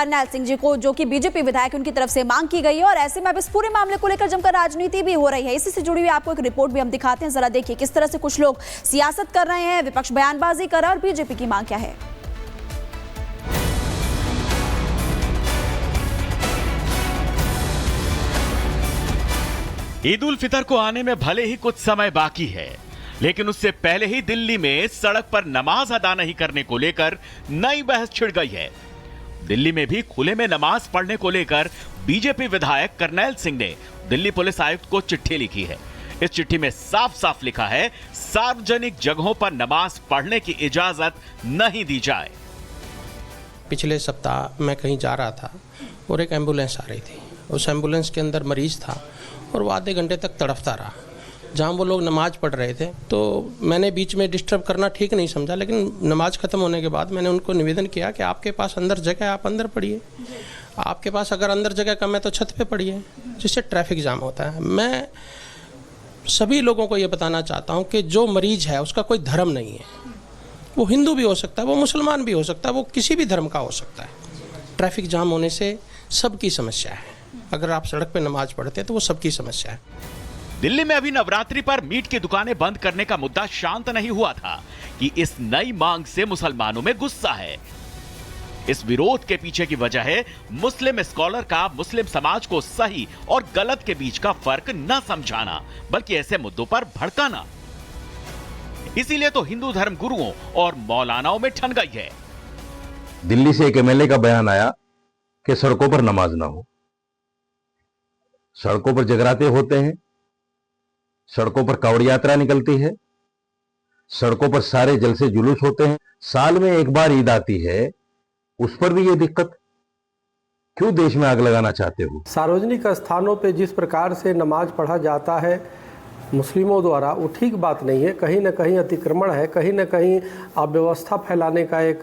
करनैल सिंह जी को, जो कि बीजेपी विधायक उनकी तरफ से मांग की गई है। और ऐसे में अब इस पूरे मामले को लेकर जमकर राजनीति भी हो रही है। इसी से जुड़ी हुई आपको एक रिपोर्ट भी हम दिखाते हैं, जरा देखिए किस तरह से कुछ लोग सियासत कर रहे हैं, विपक्ष बयानबाजी कर रहा है और बीजेपी की मांग क्या है। ईद उल फितर को आने में भले ही कुछ समय बाकी है, लेकिन उससे पहले ही दिल्ली में सड़क पर नमाज अदा नहीं करने को लेकर नई बहस छिड़ गई है। दिल्ली में भी खुले में नमाज पढ़ने को लेकर बीजेपी विधायक करनैल सिंह ने दिल्ली पुलिस आयुक्त को चिट्ठी लिखी है। इस चिट्ठी में साफ साफ लिखा है, सार्वजनिक जगहों पर नमाज पढ़ने की इजाजत नहीं दी जाए। पिछले सप्ताह मैं कहीं जा रहा था और एक एम्बुलेंस आ रही थी। उस एम्बुलेंस के अंदर मरीज था और वो आधे घंटे तक तड़फता रहा। जहाँ वो लोग नमाज पढ़ रहे थे तो मैंने बीच में डिस्टर्ब करना ठीक नहीं समझा, लेकिन नमाज ख़त्म होने के बाद मैंने उनको निवेदन किया कि आपके पास अंदर जगह है, आप अंदर पढ़िए। आपके पास अगर अंदर जगह कम है तो छत पे पढ़िए, जिससे ट्रैफिक जाम होता है। मैं सभी लोगों को ये बताना चाहता हूँ कि जो मरीज है उसका कोई धर्म नहीं है। वो हिंदू भी हो सकता है, वो मुसलमान भी हो सकता है, वो किसी भी धर्म का हो सकता है। ट्रैफिक जाम होने से सबकी समस्या है। अगर आप सड़क पे नमाज पढ़ते हैं तो वो सबकी समस्या है। दिल्ली में अभी नवरात्रि पर मीट की दुकानें बंद करने का मुद्दा शांत नहीं हुआ था कि इस नई मांग से मुसलमानों में गुस्सा है। इस विरोध के पीछे की वजह है मुस्लिम स्कॉलर का मुस्लिम समाज को सही और गलत के बीच का फर्क न समझाना, बल्कि ऐसे मुद्दों पर भड़काना। इसीलिए तो हिंदू धर्म गुरुओं और मौलानाओं में ठन गई है। दिल्ली से एक एमएलए का बयान आया कि सड़कों पर नमाज ना हो। सड़कों पर जगराते होते हैं, सड़कों पर कावड़ यात्रा निकलती है, सड़कों पर सारे जलसे जुलूस होते हैं। साल में एक बार ईद आती है, उस पर भी ये दिक्कत। क्यों देश में आग लगाना चाहते हो? सार्वजनिक स्थानों पे जिस प्रकार से नमाज पढ़ा जाता है मुस्लिमों द्वारा, वो ठीक बात नहीं है। कहीं ना कहीं अतिक्रमण है, कहीं ना कहीं अव्यवस्था फैलाने का एक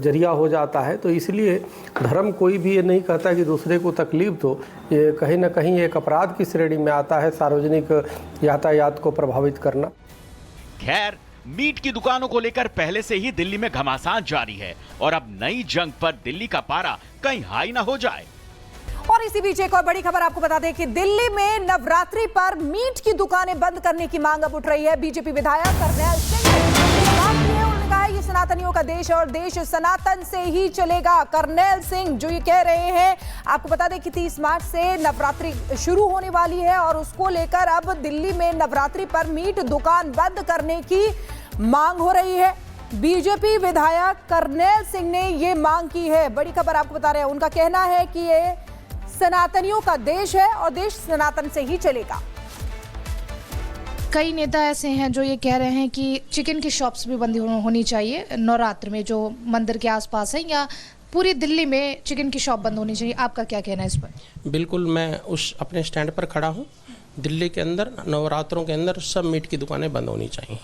जरिया हो जाता है। तो इसलिए धर्म कोई भी ये नहीं कहता कि दूसरे को तकलीफ दो, ये कहीं ना कहीं एक अपराध की श्रेणी में आता है, सार्वजनिक यातायात को प्रभावित करना। खैर, मीट की दुकानों को लेकर पहले से ही दिल्ली में घमासान जारी है और अब नई जंग पर दिल्ली का पारा कहीं हाई ना हो जाए। और इसी बीच एक और बड़ी खबर आपको बता दें कि दिल्ली में नवरात्रि पर मीट की दुकानें बंद करने की मांग अब उठ रही है। बीजेपी विधायक करनैल सिंह उन्होंने कहा है ये सनातनियों का देश है और देश सनातन से ही चलेगा। करनैल सिंह जो ये कह रहे हैं, आपको बता दें कि 30 मार्च से नवरात्रि शुरू होने वाली है और उसको लेकर अब दिल्ली में नवरात्रि पर मीट दुकान बंद करने की मांग हो रही है। बीजेपी विधायक करनैल सिंह ने ये मांग की है। बड़ी खबर आपको बता रहे हैं, उनका कहना है कि ये सनातनियों का देश है और देश सनातन से ही चलेगा। कई नेता ऐसे हैं जो ये कह रहे हैं कि चिकन की शॉप्स भी बंद होनी चाहिए नवरात्र में, जो मंदिर के आसपास है या पूरी दिल्ली में चिकन की शॉप बंद होनी चाहिए। आपका क्या कहना है इस पर? बिल्कुल, मैं उस अपने स्टैंड पर खड़ा हूँ। दिल्ली के अंदर नवरात्रों के अंदर सब मीट की दुकानें बंद होनी चाहिए।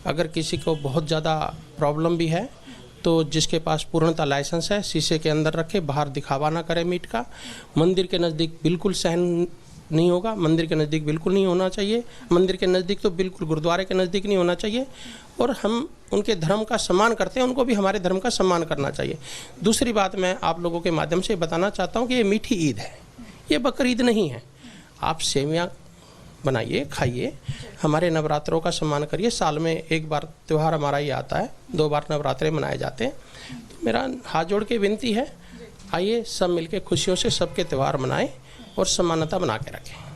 अगर किसी को बहुत ज़्यादा प्रॉब्लम भी है तो जिसके पास पूर्णतः लाइसेंस है शीशे के अंदर रखे, बाहर दिखावा ना करे मीट का। मंदिर के नज़दीक बिल्कुल सहन नहीं होगा, मंदिर के नज़दीक बिल्कुल नहीं होना चाहिए। मंदिर के नज़दीक तो बिल्कुल गुरुद्वारे के नज़दीक नहीं होना चाहिए। और हम उनके धर्म का सम्मान करते हैं, उनको भी हमारे धर्म का सम्मान करना चाहिए। दूसरी बात मैं आप लोगों के माध्यम से बताना चाहता हूँ कि ये मीठी ईद है, ये बकरीद नहीं है। आप सेवियाँ बनाइए, खाइए, हमारे नवरात्रों का सम्मान करिए। साल में एक बार त्यौहार हमारा ये आता है, 2 बार नवरात्रे मनाए जाते हैं। तो मेरा हाथ जोड़ के विनती है, आइए सब मिलके खुशियों से सबके त्यौहार मनाएं और समानता बना के रखें।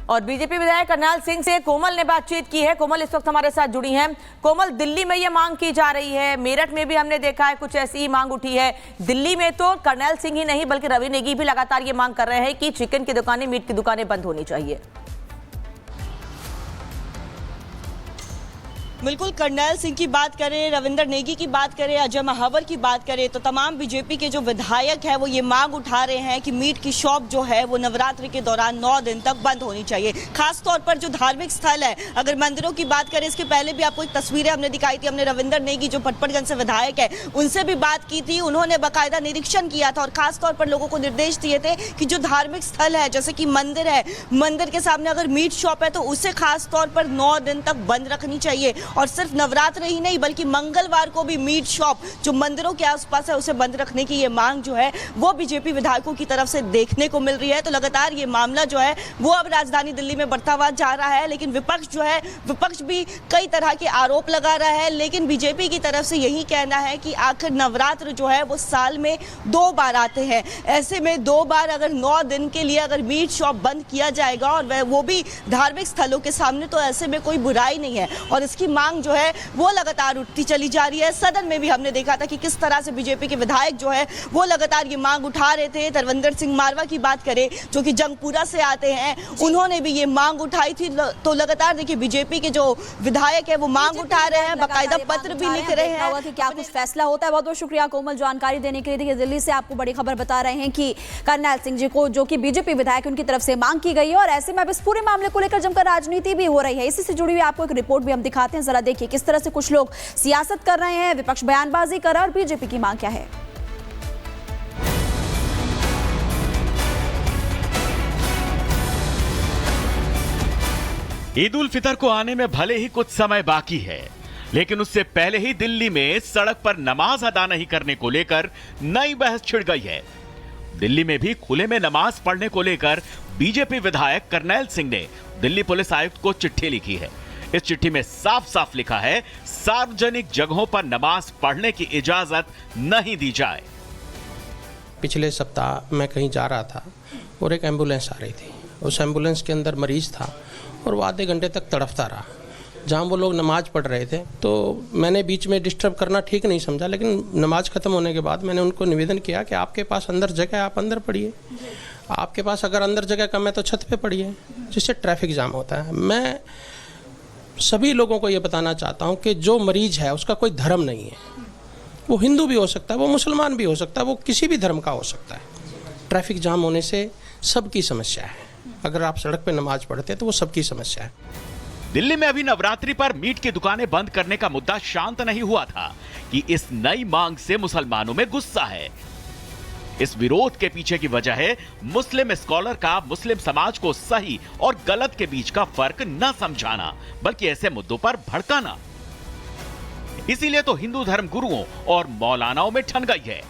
और बीजेपी विधायक करनैल सिंह से कोमल ने बातचीत की है। कोमल इस वक्त हमारे साथ जुड़ी हैं। कोमल, दिल्ली में ये मांग की जा रही है, मेरठ में भी हमने देखा है कुछ ऐसी ही मांग उठी है। दिल्ली में तो करनैल सिंह ही नहीं बल्कि रवि नेगी भी लगातार ये मांग कर रहे हैं कि चिकन की दुकानें, मीट की दुकानें बंद होनी चाहिए। बिल्कुल, करनैल सिंह की बात करें, रविंदर नेगी की बात करें, अजय महावर की बात करें, तो तमाम बीजेपी के जो विधायक हैं वो ये मांग उठा रहे हैं कि मीट की शॉप जो है वो नवरात्रि के दौरान 9 दिन तक बंद होनी चाहिए। खासतौर पर जो धार्मिक स्थल है, अगर मंदिरों की बात करें, इसके पहले भी आपको एक तस्वीरें हमने दिखाई थी। हमने रविंदर नेगी जो पटपड़गंज से विधायक है उनसे भी बात की थी। उन्होंने बाकायदा निरीक्षण किया था और खासतौर पर लोगों को निर्देश दिए थे कि जो धार्मिक स्थल है जैसे कि मंदिर है, मंदिर के सामने अगर मीट शॉप है तो उसे खासतौर पर 9 दिन तक बंद रखनी चाहिए। और सिर्फ नवरात्र ही नहीं बल्कि मंगलवार को भी मीट शॉप जो मंदिरों के आसपास है उसे बंद रखने की ये मांग जो है वो बीजेपी विधायकों की तरफ से देखने को मिल रही है। तो लगातार ये मामला जो है वो अब राजधानी दिल्ली में बढ़ता हुआ जा रहा है, लेकिन विपक्ष भी कई तरह के आरोप लगा रहा है, लेकिन बीजेपी की तरफ से यही कहना है कि आखिर नवरात्र जो है वो साल में 2 बार आते हैं। ऐसे में 2 बार अगर 9 दिन के लिए अगर मीट शॉप बंद किया जाएगा और वो भी धार्मिक स्थलों के सामने, तो ऐसे में कोई बुराई नहीं है और इसकी मांग जो है वो लगातार उठती चली जा रही है। सदन में भी हमने देखा था कि किस तरह से बीजेपी के विधायक जो है वो लगातार ये मांग उठा रहे थे। तरविंदर सिंह मारवा की बात करें जो कि जंगपुरा से आते हैं, उन्होंने भी ये मांग उठाई थी। तो लगातार देखिए बीजेपी के जो विधायक है वो मांग उठा रहे हैं, बाकायदा पत्र भी लिख रहे हैं कि क्या कुछ फैसला होता है। बहुत बहुत शुक्रिया कोमल जानकारी देने के लिए। देखिए दिल्ली से आपको बड़ी खबर बता रहे हैं कि करनैल सिंह जी को जो कि बीजेपी विधायक उनकी तरफ से मांग की गई है और ऐसे में अब इस पूरे मामले को लेकर जमकर राजनीति भी हो रही है। इसी से जुड़ी हुई आपको एक रिपोर्ट भी हम दिखाते हैं, जरा देखिए किस तरह से कुछ लोग सियासत कर रहे हैं, विपक्ष बयानबाजी कर रहा है और बीजेपी की मांग क्या है। ईद उल फितर को आने में भले ही कुछ समय बाकी है, लेकिन उससे पहले ही दिल्ली में सड़क पर नमाज अदा नहीं करने को लेकर नई बहस छिड़ गई है। दिल्ली में भी खुले में नमाज पढ़ने को लेकर बीजेपी विधायक करनैल सिंह ने दिल्ली पुलिस आयुक्त को चिट्ठी लिखी है। इस चिट्ठी में साफ साफ लिखा है सार्वजनिक जगहों पर नमाज पढ़ने की इजाजत नहीं दी जाए। पिछले सप्ताह मैं कहीं जा रहा था और एक एम्बुलेंस आ रही थी। उस एम्बुलेंस के अंदर मरीज था और वो आधे घंटे तक तड़फता रहा। जहाँ वो लोग नमाज पढ़ रहे थे तो मैंने बीच में डिस्टर्ब करना ठीक नहीं समझा, लेकिन नमाज ख़त्म होने के बाद मैंने उनको निवेदन किया कि आपके पास अंदर जगह है, आप अंदर पढ़िए। आपके पास अगर अंदर जगह कम है तो छत पे पढ़िए, जिससे ट्रैफिक जाम होता है। मैं सभी लोगों को ये बताना चाहता हूँ कि जो मरीज है उसका कोई धर्म नहीं है। वो हिंदू भी हो सकता है, वो मुसलमान भी हो सकता है, वो किसी भी धर्म का हो सकता है। ट्रैफिक जाम होने से सबकी समस्या है। अगर आप सड़क पे नमाज पढ़ते हैं तो वो सबकी समस्या है। दिल्ली में अभी नवरात्रि पर मीट की दुकानें बंद करने का मुद्दा शांत नहीं हुआ था कि इस नई मांग से मुसलमानों में गुस्सा है। इस विरोध के पीछे की वजह है मुस्लिम स्कॉलर का मुस्लिम समाज को सही और गलत के बीच का फर्क न समझाना, बल्कि ऐसे मुद्दों पर भड़काना। इसीलिए तो हिंदू धर्म गुरुओं और मौलानाओं में ठन गई है।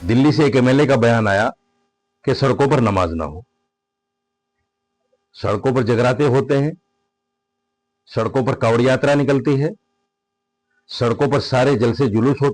दिल्ली से एक एमएलए का बयान आया कि सड़कों पर नमाज ना हो। सड़कों पर जगराते होते हैं, सड़कों पर कावड़ यात्रा निकलती है, सड़कों पर सारे जलसे जुलूस होते हैं।